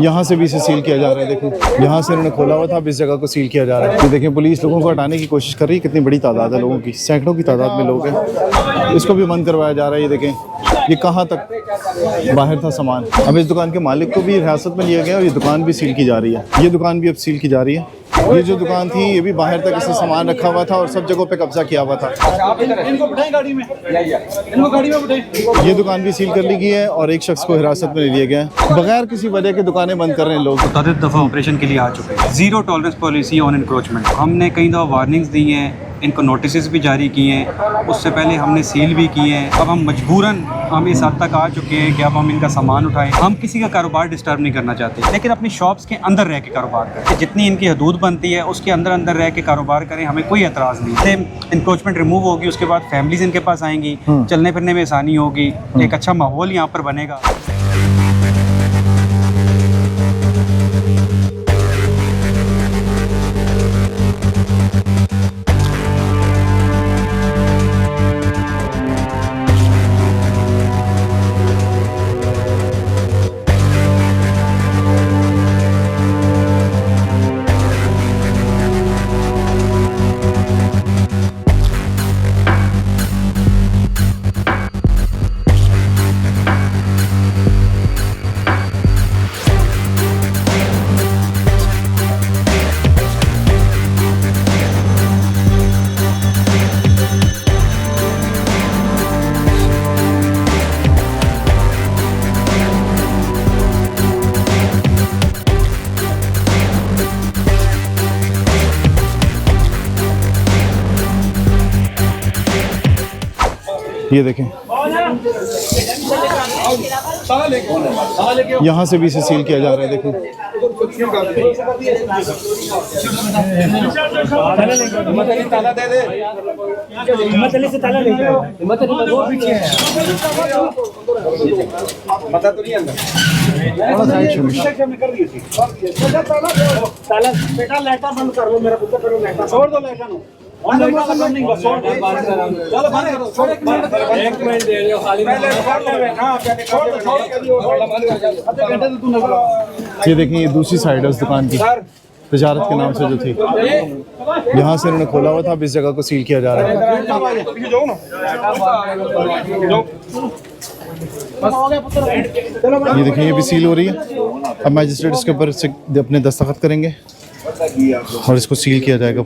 यहाँ से भी इसे सील किया जा रहा है। देखें यहाँ से इन्होंने खोला हुआ था, अब इस जगह को सील किया जा रहा है। ये देखें पुलिस लोगों को हटाने की कोशिश कर रही है। कितनी बड़ी तादाद है लोगों की, सैकड़ों की तादाद में लोग हैं। इसको भी बंद करवाया जा रहा है। ये देखें ये कहाँ तक बाहर था सामान। अब इस दुकान के मालिक को भी हिरासत में लिया गया और ये दुकान भी सील की जा रही है। ये दुकान भी अब सील की जा रही है। ये जो दुकान थी ये भी बाहर तक इससे सामान रखा हुआ था और सब जगहों पे कब्जा किया हुआ था। इनको बिठाएं गाड़ी में, इनको गाड़ी में बिठाएं। ये दुकान भी सील कर ली गई है और एक शख्स को हिरासत में ले लिया गया है। बगैर किसी वजह के दुकानें बंद कर रहे हैं लोग। मुतअद्दिद दफ़ा ऑपरेशन के लिए आ चुके हैं। Zero tolerance policy on encroachment. हमने कई दफ़ा वार्निंग्स दी हैं, इनको नोटिस भी जारी किए हैं, उससे पहले हमने सील भी किए हैं। अब हम मजबूरन हम इस हद तक आ चुके हैं कि अब हम इनका सामान उठाएं। हम किसी का कारोबार डिस्टर्ब नहीं करना चाहते, लेकिन अपनी शॉप्स के अंदर रह के कारोबार करें। जितनी इनकी हदूद बनती है उसके अंदर अंदर रह के कारोबार करें, हमें कोई एतराज़ नहीं। इंक्रोचमेंट रिमूव होगी, उसके बाद फैमिलीज इनके पास आएंगी, चलने फिरने में आसानी होगी, एक अच्छा माहौल यहाँ पर बनेगा। ये देखें यहाँ से भी इसे सील किया जा रहा है। देखें बेटा लाइटा बंद कर लो, मेरा पुत्र करो लाइटा छोड़ दो, लाइटा नो चलो बंद करो, छोड़ एक मिनट दे रहे हो खाली ये देखें ये दूसरी साइड है उस दुकान की, तजारत के नाम से जो थी। यहाँ से इन्होंने खोला हुआ था, अब इस जगह को सील किया जा रहा है। ये देखें ये भी सील हो रही है। अब मैजिस्ट्रेट इसके ऊपर से अपने दस्तखत करेंगे और इसको सील किया जाएगा।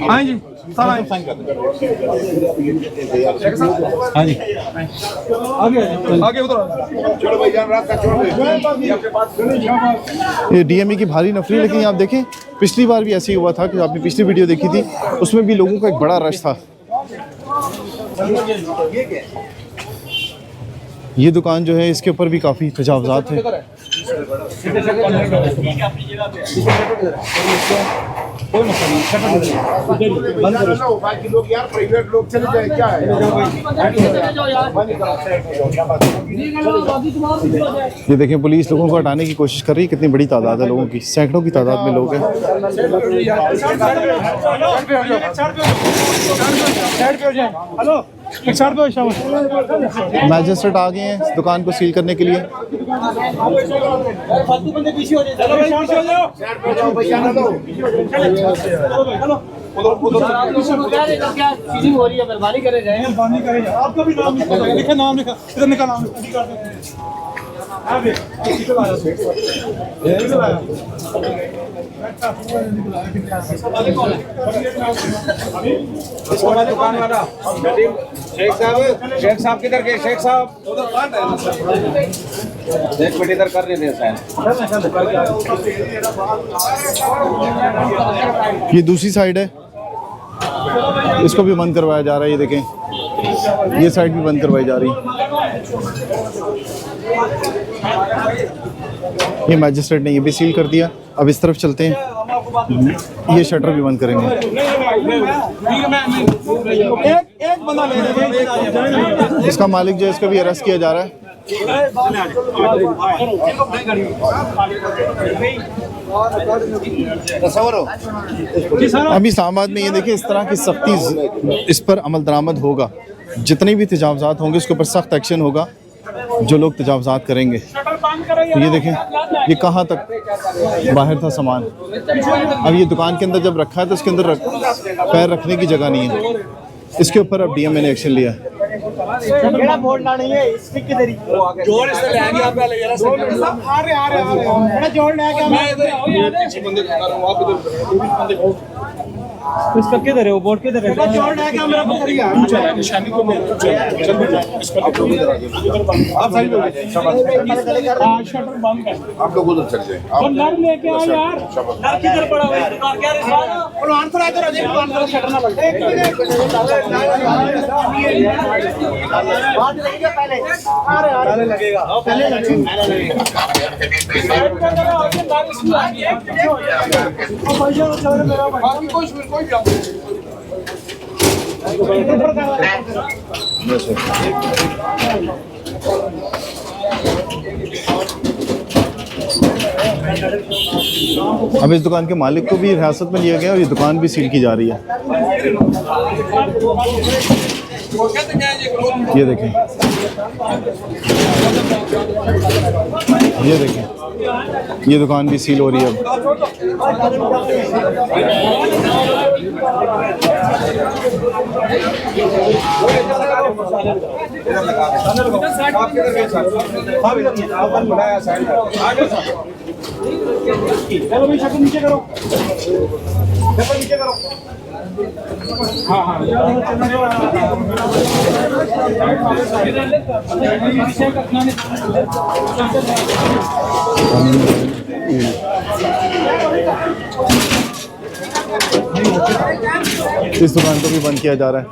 हाँ जी हाँ जी आगे उधर ये डीएमई की भारी नफरी। लेकिन आप देखें पिछली बार भी ऐसे ही हुआ था कि आपने पिछली वीडियो देखी थी, उसमें भी लोगों का एक बड़ा रश था। ये दुकान जो है इसके ऊपर भी काफ़ी तजावुज़ात हैं। ये देखें पुलिस लोगों को हटाने की कोशिश कर रही है। कितनी बड़ी तादाद है लोगों की, सैकड़ों की तादाद में लोग हैं। मैजिस्ट्रेट आ गए हैं इस दुकान को सील करने के लिए। मेहरबानी करे जाए, आपका भी नाम लिखा, नाम लिखा, इधर निकाल नाम दुकान वाला शेख साहब किधर गए? शेख साहब एक मिनट इधर कर रहे थे। ये दूसरी साइड है, इसको भी बंद करवाया जा रहा है। ये देखें ये साइड भी बंद करवाई जा रही है। ये मैजिस्ट्रेट ने ये भी सील कर दिया। अब इस तरफ चलते हैं, ये शटर भी बंद करेंगे। इसका मालिक जो है इसका भी अरेस्ट किया जा रहा है। अभी इस्लामाबाद में ये देखिए इस तरह की सख्ती इस पर अमल दरामद होगा। जितने भी तजावज़ात होंगे उसके ऊपर सख्त एक्शन होगा जो लोग तजावज़ात करेंगे। तो ये देखें, ये कहाँ तक बाहर था सामान। अब ये दुकान के अंदर जब रखा है तो इसके अंदर पैर रखने की जगह नहीं है। इसके ऊपर अब डीएम ने एक्शन लिया। केड़ा बोर्ड लानी है स्टिक किधर ही जोड़ से ले गया पहले यार सब आ रहे केड़ा जोड़ ले गया मैं इधर पीछे बंदे खड़ा हूं आप इधर बंदे को इसका किधर है वो बोर्ड किधर है जोड़ ले गया मेरा पकड़ गया निशानी को मैं चल इसका आप लोग इधर आ जाइए आप साइड में हां शटर बंद कर आप लोग उधर चल जाए आप नर लेके आ यार नर किधर पड़ा हुआ है दुकान क्या रे और आंसर इधर आ जाए दुकान का शटर ना लगे बात लगेगा पहले पहले लगेगा पहले लगेगा बाकी कोई अब इस दुकान के मालिक को भी हिरासत में लिया गया और ये दुकान भी सील की जा रही है। ये देखें, ये देखें, ये दुकान भी सील हो रही है अब। चलो भाई शटर नीचे करो शटर नीचे करो हाँ हाँ इस दुकान को भी बंद किया जा रहा है।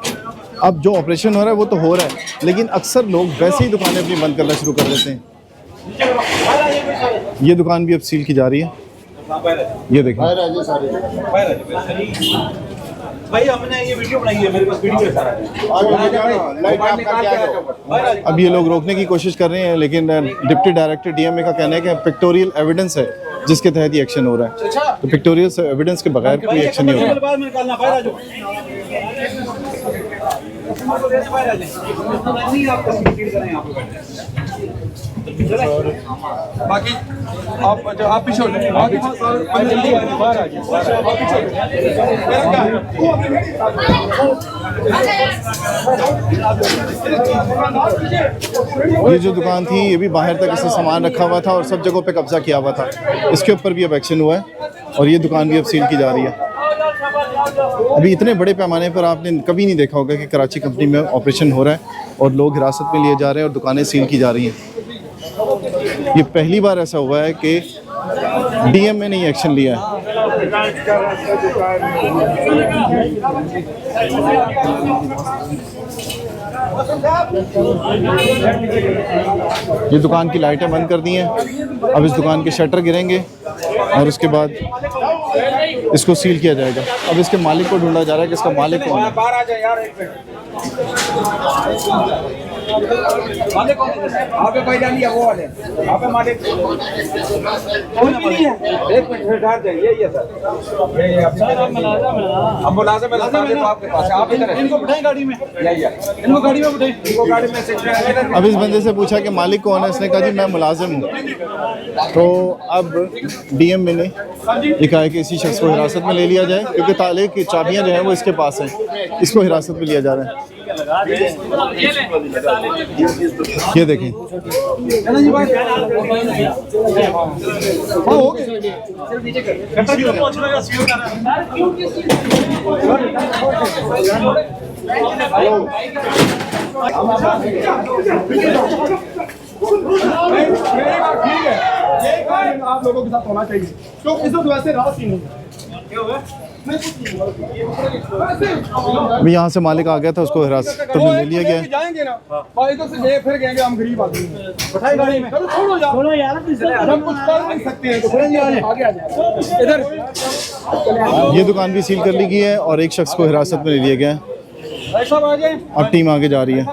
अब जो ऑपरेशन हो रहा है वो तो हो रहा है, लेकिन अक्सर लोग वैसे ही दुकानें अपनी बंद करना शुरू कर देते हैं। ये दुकान भी अब सील की जा रही है। ये देखिए भाई हमने ये वीडियो बनाई है, मेरे पास वीडियो है सारा। अब ये लोग रोकने की कोशिश कर रहे हैं, लेकिन डिप्टी डायरेक्टर डीएमए का कहना है कि पिक्टोरियल एविडेंस है जिसके तहत ये एक्शन हो रहा है। तो पिक्टोरियल एविडेंस के बगैर कोई एक्शन नहीं होगा। बाकी आप पीछे हो जाए, बाकी जल्दी बाहर आ जाइए। ये जो दुकान थी ये भी बाहर तक इससे सामान रखा हुआ था और सब जगहों पे कब्जा किया हुआ था। इसके ऊपर भी अब एक्शन हुआ है और ये दुकान भी अब सील की जा रही है। अभी इतने बड़े पैमाने पर आपने कभी नहीं देखा होगा कि कराची कंपनी में ऑपरेशन हो रहा है और लोग हिरासत में लिए जा रहे हैं और दुकानें सील की जा रही हैं। ये पहली बार ऐसा हुआ है कि डीएमए ने एक्शन लिया है। ये दुकान की लाइटें बंद कर दी हैं। अब इस दुकान के शटर गिरेंगे और उसके बाद इसको सील किया जाएगा। अब इसके मालिक को ढूंढा जा रहा है कि इसका मालिक कौन है। बाहर आ जाए यार एक मिनट। मालिक कौन है? आप पे भाई डाली है वो वाले। आप पे मालिक कौन नहीं है? एक मिनट ठहर जाइए। ये सर ये आप मुलाजिम आपके पास है। आप इधर इनको बिठाएं गाड़ी में। इनको गाड़ी में बिठाएं। इनको गाड़ी में से अब इस बंदे से पूछा कि मालिक कौन है, इसने कहा जी मैं मुलाजिम हूँ। तो अब डीएमए ने ये कहा है कि इसी शख्स को हिरासत में ले लिया जाए क्योंकि ताले की चाबियाँ जो हैं वो इसके पास हैं। इसको हिरासत में लिया जा रहा है। ये देखें, ठीक है, ये काम आप लोगों के साथ होना चाहिए क्योंकि इस वक्त वैसे रात ही नहीं है। अभी यहाँ से मालिक आ गया था, उसको हिरासत में ले लिया गया है। जाएंगे ना फायदे से गए फिर गएंगे, हम गरीब आदमी हैं। बैठाई गाड़ी में, छोड़ो यार, हम कुछ कर नहीं सकते हैं तो आगे आ जाए इधर। ये दुकान भी सील कर ली गई है और एक शख्स को हिरासत में ले लिया गया है। सब आ जाए। अब टीम आगे जा रही है।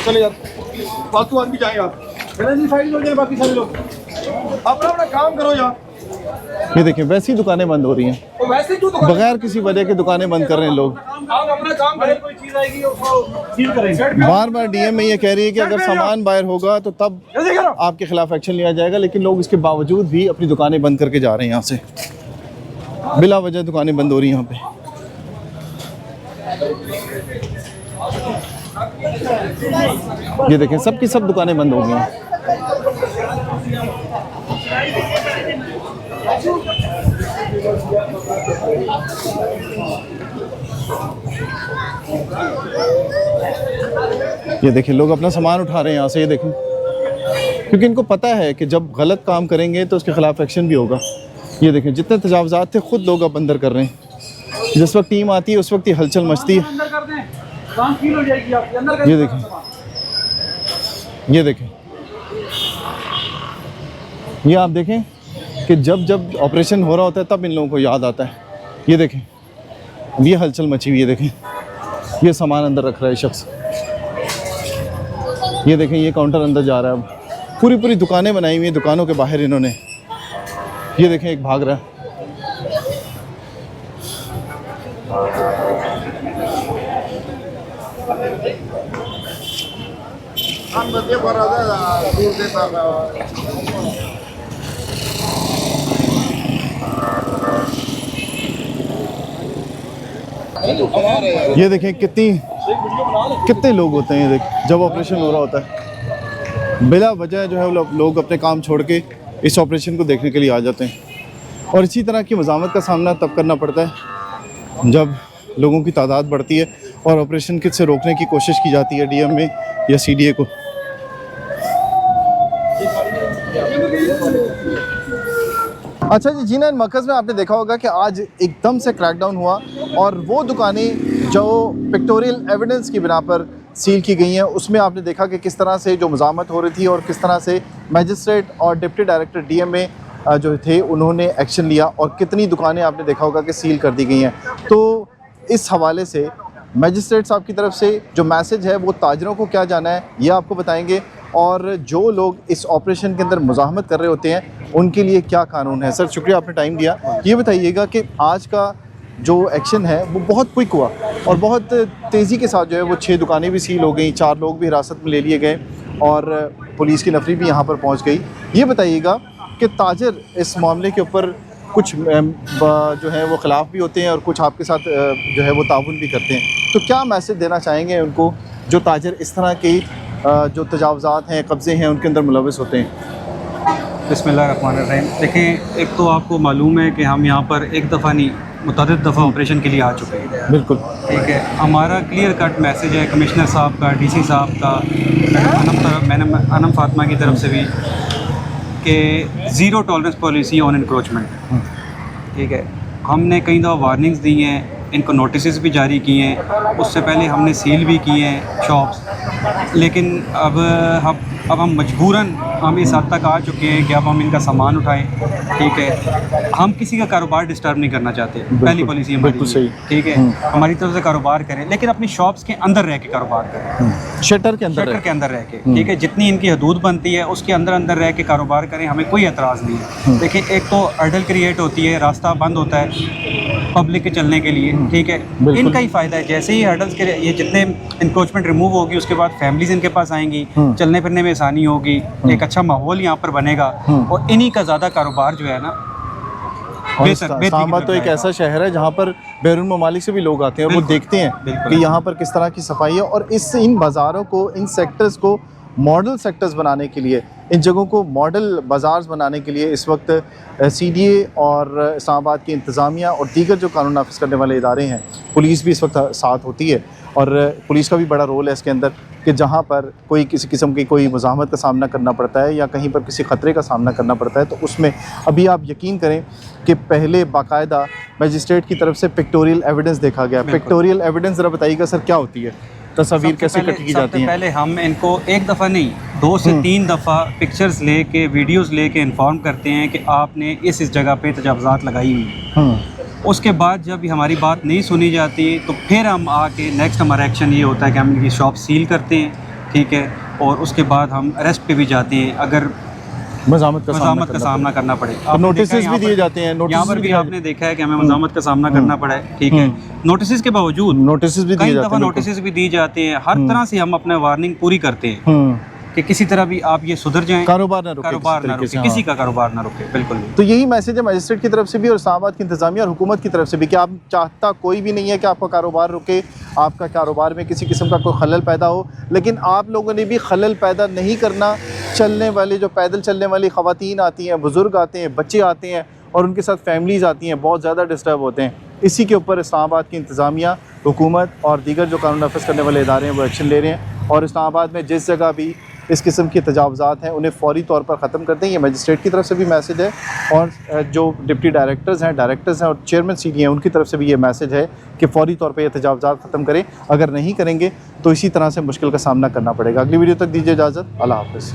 चले यार, फालतू आदमी जाए यार। जी फाइल हो जाए, बाकी सारे लोग अपना अपना काम करो यार। ये देखें वैसी दुकानें बंद हो रही हैं, तो वैसे क्यों दुकान बगैर किसी वजह के दुकानें बंद कर रहे हैं लोग। आप अपना काम करें, कोई चीज आएगी उसको सील करेंगे। बार बार डीएम ये कह रही है कि अगर सामान बाहर होगा तो तब जल्दी करो। आपके खिलाफ एक्शन लिया जाएगा, लेकिन लोग इसके बावजूद भी अपनी दुकानें बंद करके जा रहे हैं यहाँ से। बिला वजह दुकानें बंद हो रही हैं यहाँ पे। ये देखें सबकी सब दुकानें बंद हो गई हैं। ये देखें लोग अपना सामान उठा रहे हैं यहाँ से। ये देखें क्योंकि इनको पता है कि जब गलत काम करेंगे तो उसके खिलाफ एक्शन भी होगा। ये देखें जितने तजावज़ात थे खुद लोग अब अंदर कर रहे हैं। जिस वक्त टीम आती है उस वक्त ही हलचल मचती है। अंदर कर दें, काम सील हो जाएगी आपकी। अंदर कर ये देखें, ये देखें, ये आप देखें कि जब जब ऑपरेशन हो रहा होता है तब इन लोगों को याद आता है। ये देखें ये हलचल मची हुई है। देखें ये सामान अंदर रख रहा है शख्स। ये देखें ये काउंटर अंदर जा रहा है। अब पूरी पूरी दुकानें बनाई हुई हैं, दुकानों के बाहर इन्होंने। ये देखें एक भाग रहा है। ये देखें कितने लोग होते हैं। ये देख जब ऑपरेशन हो रहा होता है बिला वजह जो है वो लोग अपने काम छोड़ के इस ऑपरेशन को देखने के लिए आ जाते हैं। और इसी तरह की मज़ामत का सामना तब करना पड़ता है जब लोगों की तादाद बढ़ती है और ऑपरेशन से रोकने की कोशिश की जाती है डीएम में या सीडीए को। अच्छा जी, जीना मरकज़ में आपने देखा होगा कि आज एकदम से क्रैकडाउन हुआ और वो दुकानें जो पिक्टोरियल एविडेंस की बिना पर सील की गई हैं उसमें आपने देखा कि किस तरह से जो मज़ामत हो रही थी और किस तरह से मजिस्ट्रेट और डिप्टी डायरेक्टर डीएमए जो थे उन्होंने एक्शन लिया और कितनी दुकानें आपने देखा होगा कि सील कर दी गई हैं। तो इस हवाले से मजिस्ट्रेट साहब की तरफ से जो मैसेज है वो ताजरों को क्या जाना है ये आपको बताएंगे, और जो लोग इस ऑपरेशन के अंदर मुज़ाहमत कर रहे होते हैं उनके लिए क्या कानून है। सर शुक्रिया आपने टाइम दिया। ये बताइएगा कि आज का जो एक्शन है वो बहुत क्विक हुआ और बहुत तेज़ी के साथ जो है वो 6 दुकानें भी सील हो गई, 4 लोग भी हिरासत में ले लिए गए और पुलिस की नफरी भी यहाँ पर पहुँच गई। ये बताइएगा कि ताजर इस मामले के ऊपर कुछ जो है वो ख़िलाफ़ भी होते हैं और कुछ आपके साथ जो है वो ताउन भी करते हैं, तो क्या मैसेज देना चाहेंगे उनको जो ताजर इस तरह की जो तजावज़ात हैं, कब्ज़े हैं, उनके अंदर मुलविस होते हैं? बिस्मिल्लाहिर्रहमानिर्रहीम। देखें, एक तो आपको मालूम है कि हम यहाँ पर एक दफ़ा नहीं मुतअद्दिद दफ़ा ऑपरेशन के लिए आ चुके हैं। बिल्कुल ठीक है, हमारा क्लियर कट मैसेज है कमिश्नर साहब का, डीसी साहब का, अनम फातिमा की तरफ से भी कि zero tolerance policy on encroachment. ठीक है, हमने कई दफ़ा वार्निंग्स दी हैं, इनको नोटिस भी जारी किए हैं, उससे पहले हमने सील भी किए हैं शॉप्स, लेकिन अब हम मजबूरन हम इस हद तक आ चुके हैं कि अब हम इनका सामान उठाएं। ठीक है, हम किसी का कारोबार डिस्टर्ब नहीं करना चाहते, पहली पॉलिसी हमारी सही। ठीक है, हमारी तरफ से कारोबार करें लेकिन अपनी शॉप्स के अंदर रह के कारोबार करें, शटर के अंदर रह के। ठीक है, जितनी इनकी हदूद बनती है उसके अंदर रह के कारोबार करें, हमें कोई एतराज़ नहीं है। देखिए, एक तो हर्डल क्रिएट होती है, रास्ता बंद होता है पब्लिक के चलने के लिए। ठीक है, इनका ही फ़ायदा है। जैसे ही हर्डल्स के ये जितने इंक्रोचमेंट रिमूव होगी उसके बाद फैमिलीज इनके पास आएंगी, चलने फिरने में आसानी होगी, एक अच्छा माहौल यहाँ पर बनेगा और इन्हीं का ज़्यादा कारोबार जो है ना इस्लामाबाद तो एक ऐसा शहर है जहाँ पर बैरून ममालिक से भी लोग आते हैं, वो देखते हैं कि यहाँ पर किस तरह की सफाई है और इन बाज़ारों को, इन सेक्टर्स को मॉडल सेक्टर्स बनाने के लिए, इन जगहों को मॉडल बाज़ार्स बनाने के लिए इस वक्त सीडीए और इस्लामाबाद की इंतज़ामिया और दीगर जो कानून नाफिज करने वाले इदारे हैं, पुलिस भी इस वक्त साथ होती है और पुलिस का भी बड़ा रोल है इसके अंदर कि जहाँ पर कोई किसी किस्म की कोई मुज़ाहमत का सामना करना पड़ता है या कहीं पर किसी ख़तरे का सामना करना पड़ता है तो उसमें अभी आप यकीन करें कि पहले बाकायदा मजिस्ट्रेट की तरफ से पिक्टोरियल एविडेंस देखा गया। पिक्टोरियल एविडेंस ज़रा बताइएगा सर क्या होती है, तस्वीर कैसे इकट्ठी की जाती है? पहले हम इनको एक दफ़ा नहीं 2 से 3 दफ़ा पिक्चर्स लेके, वीडियोस लेके इन्फॉर्म करते हैं कि आपने इस जगह पे तजावज़ात लगाई हुई। उसके बाद जब हमारी बात नहीं सुनी जाती तो फिर हम आके नेक्स्ट हमारा एक्शन ये होता है कि हम इनकी शॉप सील करते हैं। ठीक है, और उसके बाद हम अरेस्ट पे भी जाते हैं। अगर मज़ामत का सामना करना पड़े। तो नोटिस भी दिए जाते हैं, यहाँ पर भी आपने देखा है कि हमें मज़ामत का सामना करना पड़ा है, ठीक है। नोटिस के बावजूद नोटिस भी कई दफ़ा नोटिस भी दी जाते हैं, हर तरह से हम अपने वार्निंग पूरी करते हैं कि किसी तरह भी आप ये सुधर जाएं, कारोबार ना रुके, किसी का कारोबार ना रुके, बिल्कुल भी। तो यही मैसेज है मजिस्ट्रेट की तरफ से भी और इस्लामाबाद की इंतजामिया और हुकूमत की तरफ से भी कि आप चाहता कोई भी नहीं है कि आपका कारोबार रुके, आपका कारोबार में किसी किस्म का कोई खलल पैदा हो, लेकिन आप लोगों ने भी खलल पैदा नहीं करना। चलने वाले जो पैदल चलने वाली ख़वातीन आती हैं, बुज़ुर्ग आते हैं, बच्चे आते हैं और उनके साथ फैमिलीज़ आती हैं, बहुत ज़्यादा डिस्टर्ब होते हैं। इसी के ऊपर इस्लामाबाद की इंतजामिया, हुकूमत और दीगर जो कानून नाफिज करने वाले इदारे हैं वो एक्शन ले रहे हैं और इस्लामाबाद में जिस जगह भी इस किस्म के तजावुज़ात हैं उन्हें फ़ौरी तौर पर ख़त्म कर दें। ये मजिस्ट्रेट की तरफ से भी मैसेज है और जो डिप्टी डायरेक्टर्स हैं और चेयरमैन सीडी हैं उनकी तरफ से भी ये मैसेज है कि फ़ौरी तौर पर ये तजावुज़ात ख़त्म करें। अगर नहीं करेंगे तो इसी तरह से मुश्किल का सामना करना पड़ेगा। अगली वीडियो तक दीजिए इजाज़त। अल्लाह हाफ़िज़।